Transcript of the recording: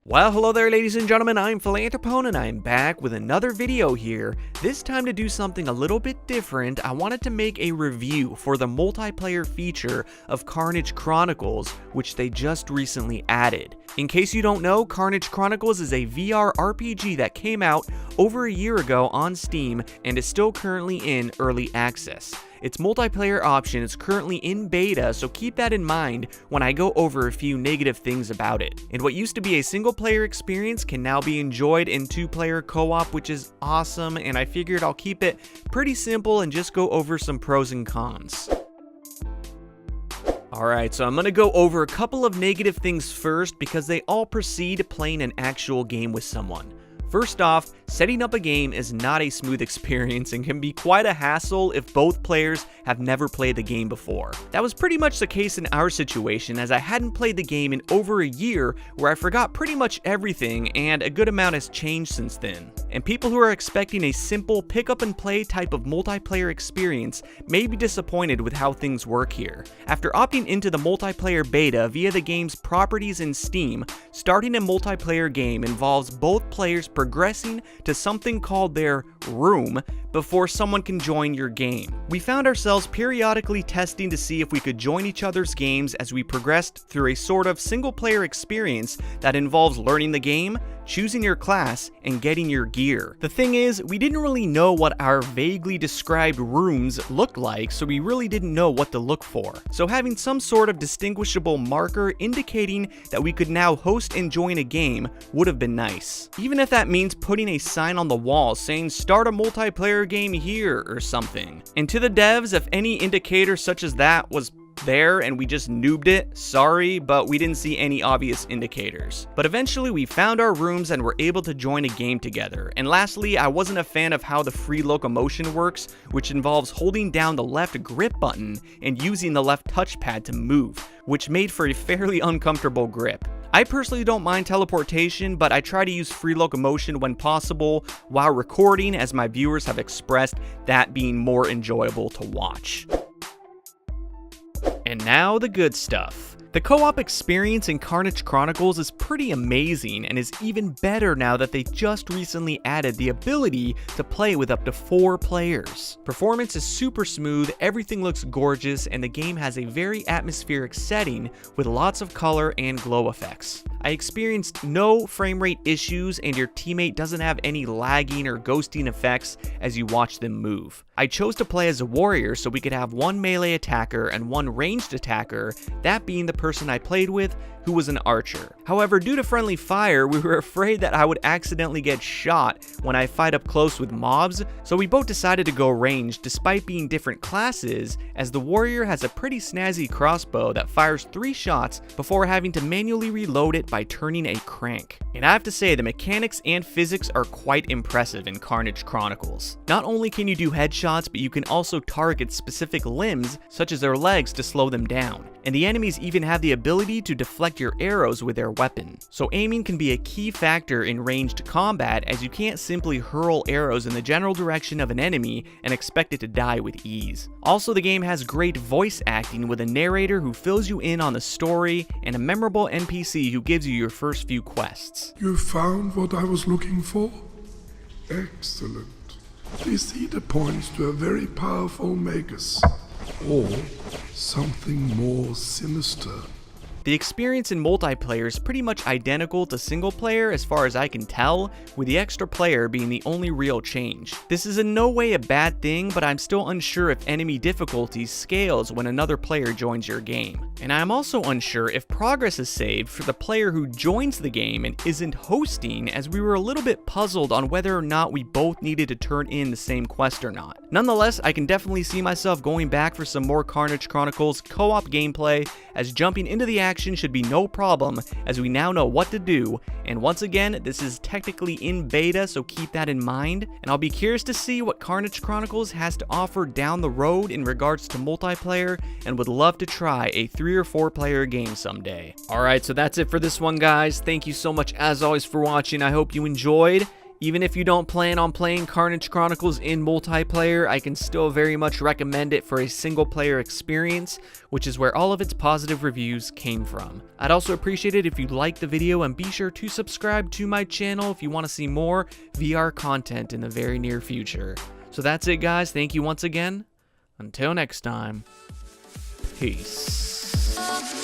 Well, hello there ladies and gentlemen, I'm Philanthropone and I'm back with another video here. This time to do something a little bit different. I wanted to make a review for the multiplayer feature of Karnage Chronicles, which they just recently added. In case you don't know, Karnage Chronicles is a VR RPG that came out over a year ago on Steam and is still currently in early access. Its multiplayer option is currently in beta, so keep that in mind when I go over a few negative things about it. And what used to be a single player experience can now be enjoyed in two-player co-op, which is awesome, and I figured I'll keep it pretty simple and just go over some pros and cons. Alright, so I'm going to go over a couple of negative things first because they all precede playing an actual game with someone. First off, setting up a game is not a smooth experience and can be quite a hassle if both players have never played the game before. That was pretty much the case in our situation, as I hadn't played the game in over a year, where I forgot pretty much everything, and a good amount has changed since then. And people who are expecting a simple pick up and play type of multiplayer experience may be disappointed with how things work here. After opting into the multiplayer beta via the game's properties in Steam, starting a multiplayer game involves both players progressing to something called their room before someone can join your game. We found ourselves periodically testing to see if we could join each other's games as we progressed through a sort of single player experience that involves learning the game, choosing your class, and getting your gear. The thing is, we didn't really know what our vaguely described rooms looked like, so we really didn't know what to look for. So having some sort of distinguishable marker indicating that we could now host and join a game would have been nice. Even if that means putting a sign on the wall saying start a multiplayer game here or something. And to the devs, if any indicator such as that was there and we just noobed it, sorry, but we didn't see any obvious indicators. But eventually we found our rooms and were able to join a game together. And lastly, I wasn't a fan of how the free locomotion works, which involves holding down the left grip button and using the left touchpad to move, which made for a fairly uncomfortable grip. I personally don't mind teleportation, but I try to use free locomotion when possible while recording, as my viewers have expressed that being more enjoyable to watch. And now the good stuff. The co-op experience in Karnage Chronicles is pretty amazing and is even better now that they just recently added the ability to play with up to 4 players. Performance is super smooth, everything looks gorgeous, and the game has a very atmospheric setting with lots of color and glow effects. I experienced no frame rate issues, and your teammate doesn't have any lagging or ghosting effects as you watch them move. I chose to play as a warrior so we could have one melee attacker and one ranged attacker, that being the person I played with, who was an archer. However, due to friendly fire, we were afraid that I would accidentally get shot when I fight up close with mobs, so we both decided to go ranged despite being different classes, as the warrior has a pretty snazzy crossbow that fires 3 shots before having to manually reload it by turning a crank. And I have to say, the mechanics and physics are quite impressive in Karnage Chronicles. Not only can you do headshots, but you can also target specific limbs, such as their legs, to slow them down. And the enemies even have the ability to deflect your arrows with their weapon. So aiming can be a key factor in ranged combat, as you can't simply hurl arrows in the general direction of an enemy and expect it to die with ease. Also, the game has great voice acting with a narrator who fills you in on the story and a memorable NPC who gives you your first few quests. You found what I was looking for? Excellent. This either points to a very powerful magus, or something more sinister. The experience in multiplayer is pretty much identical to single player as far as I can tell, with the extra player being the only real change. This is in no way a bad thing, but I'm still unsure if enemy difficulty scales when another player joins your game. And I'm also unsure if progress is saved for the player who joins the game and isn't hosting, as we were a little bit puzzled on whether or not we both needed to turn in the same quest or not. Nonetheless, I can definitely see myself going back for some more Karnage Chronicles co-op gameplay, as jumping into the action should be no problem, as we now know what to do. And once again, this is technically in beta, so keep that in mind. And I'll be curious to see what Karnage Chronicles has to offer down the road in regards to multiplayer, and would love to try a 3 or 4 player game someday. Alright, so that's it for this one, guys. Thank you so much as always for watching. I hope you enjoyed. Even if you don't plan on playing Karnage Chronicles in multiplayer, I can still very much recommend it for a single player experience, which is where all of its positive reviews came from. I'd also appreciate it if you liked the video, and be sure to subscribe to my channel if you want to see more VR content in the very near future. So that's it, guys. Thank you once again. Until next time, peace.